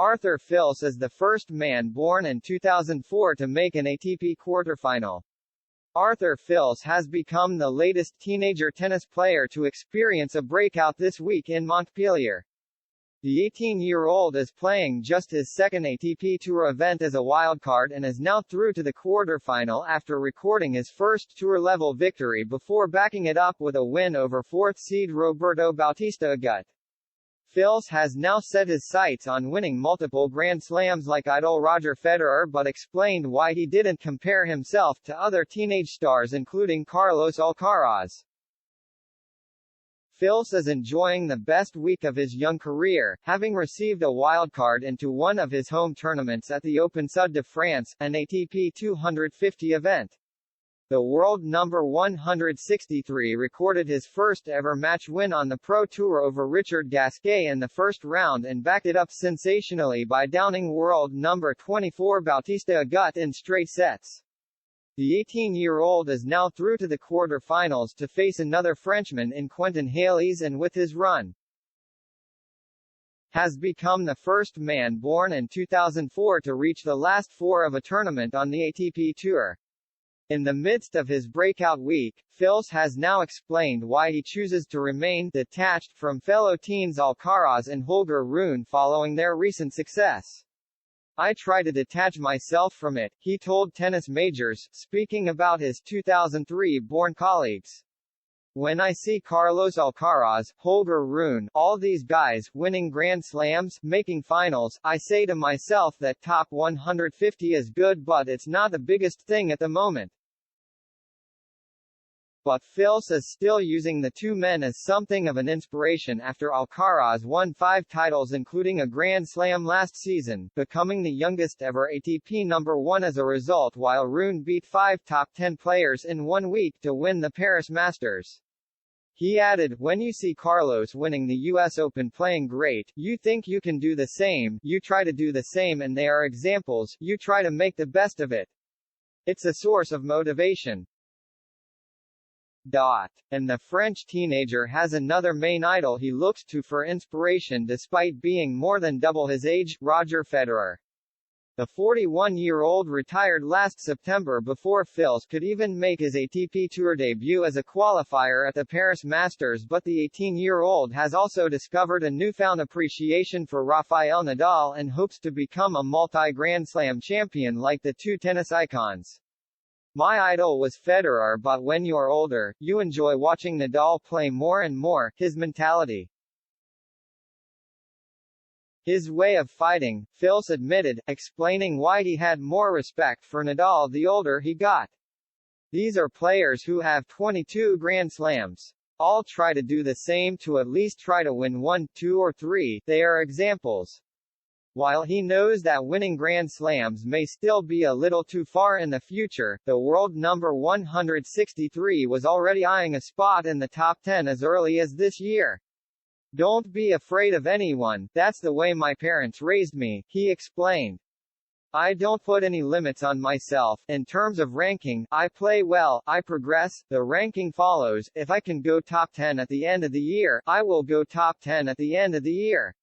Arthur Fils is the first man born in 2004 to make an ATP quarterfinal. Arthur Fils has become the latest teenager tennis player to experience a breakout this week in Montpellier. The 18-year-old is playing just his second ATP Tour event as a wildcard and is now through to the quarterfinal after recording his first tour-level victory before backing it up with a win over fourth seed Roberto Bautista Agut. Fils has now set his sights on winning multiple Grand Slams like idol Roger Federer but explained why he didn't compare himself to other teenage stars including Carlos Alcaraz. Fils is enjoying the best week of his young career, having received a wildcard into one of his home tournaments at the Open Sud de France, an ATP 250 event. The world number 163 recorded his first ever match win on the Pro Tour over Richard Gasquet in the first round and backed it up sensationally by downing world number 24 Bautista Agut in straight sets. The 18-year-old is now through to the quarter-finals to face another Frenchman in Quentin Halys and with his run, has become the first man born in 2004 to reach the last four of a tournament on the ATP Tour. In the midst of his breakout week, Fils has now explained why he chooses to remain detached from fellow teens Alcaraz and Holger Rune following their recent success. "I try to detach myself from it," he told Tennis Majors, speaking about his 2003-born colleagues. "When I see Carlos Alcaraz, Holger Rune, all these guys, winning Grand Slams, making finals, I say to myself that top 150 is good but it's not the biggest thing at the moment." But Fils is still using the two men as something of an inspiration after Alcaraz won 5 titles including a Grand Slam last season, becoming the youngest ever ATP number 1 as a result, while Rune beat 5 top 10 players in 1 week to win the Paris Masters. He added, "When you see Carlos winning the US Open playing great, you think you can do the same, you try to do the same and they are examples, you try to make the best of it. It's a source of motivation." And the French teenager has another main idol he looks to for inspiration despite being more than double his age, Roger Federer. The 41-year-old retired last September before Fils could even make his ATP Tour debut as a qualifier at the Paris Masters, but the 18-year-old has also discovered a newfound appreciation for Rafael Nadal and hopes to become a multi-Grand Slam champion like the two tennis icons. "My idol was Federer, but when you're older, you enjoy watching Nadal play more and more," his mentality. His way of fighting, Fils admitted, explaining why he had more respect for Nadal the older he got. "These are players who have 22 Grand Slams. All try to do the same, to at least try to win 1, 2 or 3, they are examples." While he knows that winning Grand Slams may still be a little too far in the future, the world number 163 was already eyeing a spot in the top 10 as early as this year. "Don't be afraid of anyone, that's the way my parents raised me," he explained. "I don't put any limits on myself. In terms of ranking, I play well, I progress, the ranking follows. If I can go top 10 at the end of the year, I will go top 10 at the end of the year."